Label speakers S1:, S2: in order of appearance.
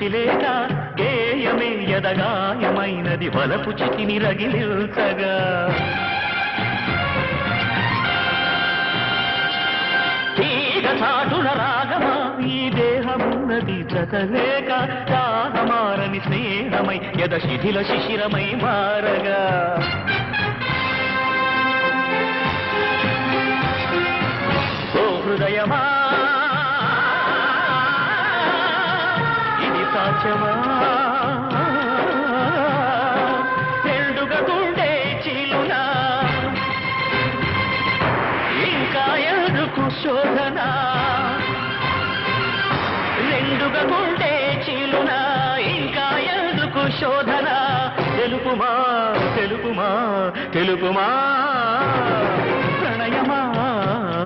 S1: శృతి లేక గేయమే ఎదగాయమైనది వలపు చితిని రగిలిల్చగా తీగ చాటున రాగమా ఈ దేహమున్నది జతలేక దాహమారని స్నేహమై యద శిథిల శిశిరమై మారగా ఓ హృదయమా ఇది సాధ్యమా రెండుగా గుండె చీలునా ఇంకా ఎందుకు శోధన రెండుగా గుండె చీలునా ఇంకా ఎందుకు శోధన తెలుపుమా తెలుపుమా తెలుపుమా